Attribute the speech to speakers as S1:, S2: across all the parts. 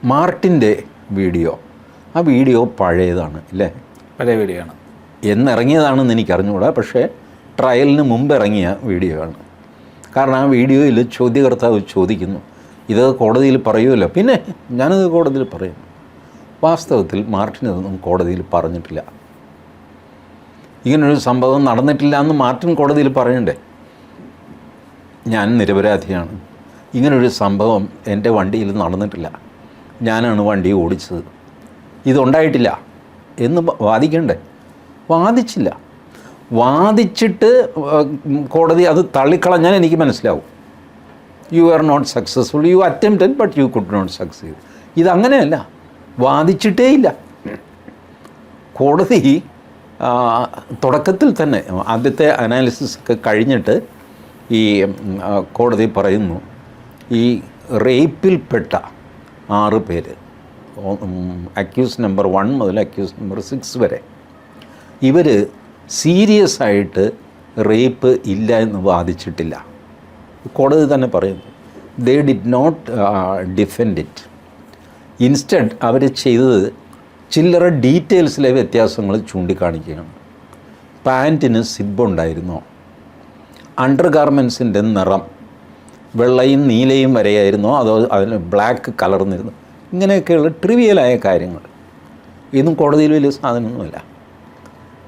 S1: മാർട്ടിൻ്റെ video, ആ video പഴയതാണ് അല്ലേ?
S2: പഴയ വീഡിയോ ആണ്.
S1: എന്നിറങ്ങിയതാണെന്ന് എനിക്കറിഞ്ഞുകൂടാ, പക്ഷേ ട്രയലിന് മുമ്പ് ഇറങ്ങിയ വീഡിയോ ആണ്. കാരണം ആ വീഡിയോയിൽ ചോദ്യകർത്താവ് ചോദിക്കുന്നു, ഇത് കോടതിയിൽ പറയുമല്ലോ. പിന്നെ ഞാനത് കോടതിയിൽ പറയുന്നു. വാസ്തവത്തിൽ മാർട്ടിൻ ഇതൊന്നും കോടതിയിൽ പറഞ്ഞിട്ടില്ല. ഇങ്ങനൊരു സംഭവം നടന്നിട്ടില്ല എന്ന് മാർട്ടിൻ കോടതിയിൽ പറയണ്ടേ? ഞാൻ നിരപരാധിയാണ്, ഇങ്ങനൊരു സംഭവം എൻ്റെ വണ്ടിയിൽ നടന്നിട്ടില്ല, ഞാനാണ് വണ്ടി ഓടിച്ചത്, ഇതുണ്ടായിട്ടില്ല എന്ന് വാദിക്കണ്ടേ? വാദിച്ചില്ല. വാദിച്ചിട്ട് കോടതി അത് തള്ളിക്കളഞ്ഞാൽ എനിക്ക് മനസ്സിലാവും. You are not successful, you attempted but you could not succeed. ഇതങ്ങനെയല്ല, വാദിച്ചിട്ടേ ഇല്ല. കോടതി തുടക്കത്തിൽ തന്നെ ആദ്യത്തെ അനാലിസിസ് ഒക്കെ കഴിഞ്ഞിട്ട് ഈ കോടതി പറയുന്നു, ഈ റേപ്പിൽപ്പെട്ട 6 പേര്, അക്യൂസ് നമ്പർ 1 മുതൽ അക്യൂസ് നമ്പർ 6 വരെ, ഇവർ സീരിയസ് ആയിട്ട് റേപ്പ് ഇല്ല എന്ന് വാദിച്ചിട്ടില്ല. കോടതി തന്നെ പറയുന്നു, they did not defend it. Instead അവർ ചെയ്തത് ചില്ലറ ഡീറ്റെയിൽസിലെ വ്യത്യാസങ്ങൾ ചൂണ്ടിക്കാണിക്കുകയാണ്. പാൻറ്റിന് സിബുണ്ടായിരുന്നോ, അണ്ടർ ഗാർമെൻസിൻ്റെ നിറം വെള്ളയും നീലയും വരെയായിരുന്നോ, അതോ അതിന് ബ്ലാക്ക് കലർന്നിരുന്നു, ഇങ്ങനെയൊക്കെയുള്ള ട്രിവിയലായ കാര്യങ്ങൾ. ഇതൊന്നും കോടതിയിൽ വലിയ സാധനമൊന്നുമില്ല.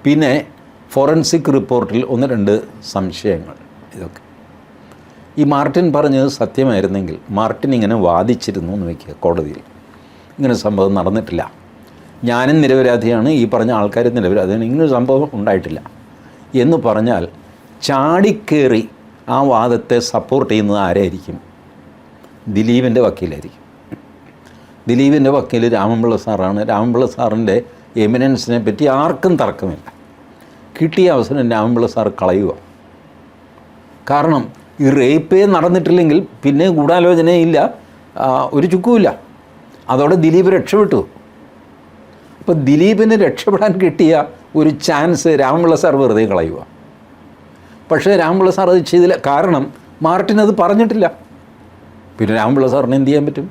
S1: പിന്നെ ഫോറൻസിക് റിപ്പോർട്ടിൽ 1-2 സംശയങ്ങൾ. ഇതൊക്കെ ഈ മാർട്ടിൻ പറഞ്ഞത് സത്യമായിരുന്നെങ്കിൽ, മാർട്ടിൻ ഇങ്ങനെ വാദിച്ചിരുന്നു എന്ന് വയ്ക്കുക കോടതിയിൽ, ഇങ്ങനെ സംഭവം നടന്നിട്ടില്ല, ഞാനും നിരപരാധിയാണ്, ഈ പറഞ്ഞ ആൾക്കാരും നിരപരാധിയാണ്, ഇങ്ങനൊരു സംഭവം ഉണ്ടായിട്ടില്ല എന്ന് പറഞ്ഞാൽ ചാടിക്കേറി ആ വാദത്തെ സപ്പോർട്ട് ചെയ്യുന്നത് ആരായിരിക്കും? ദിലീപിൻ്റെ വക്കീലായിരിക്കും. ദിലീപിൻ്റെ വക്കീൽ രാമൻപിള്ള സാറാണ്. രാമൻപിള്ള സാറിൻ്റെ എമിനൻസിനെ പറ്റി ആർക്കും തർക്കമില്ല. കിട്ടിയ അവസരം രാമൻപിള്ള സാർ കളയുക. കാരണം ഈ റേപ്പേ നടന്നിട്ടില്ലെങ്കിൽ പിന്നെ ഗൂഢാലോചനയില്ല, ഒരു ചുക്കുമില്ല. അതോടെ ദിലീപ് രക്ഷപ്പെട്ടു. അപ്പോൾ ദിലീപിന് രക്ഷപ്പെടാൻ കിട്ടിയ ഒരു ചാൻസ് രാമൻപിള്ള സാർ വെറുതെ കളയുക. പക്ഷേ രാമൻപിള്ള സാർ അത് ചെയ്തില്ല, കാരണം മാർട്ടിൻ അത് പറഞ്ഞിട്ടില്ല. പിന്നെ രാമൻപിള്ള സാറിന് എന്ത് ചെയ്യാൻ പറ്റും?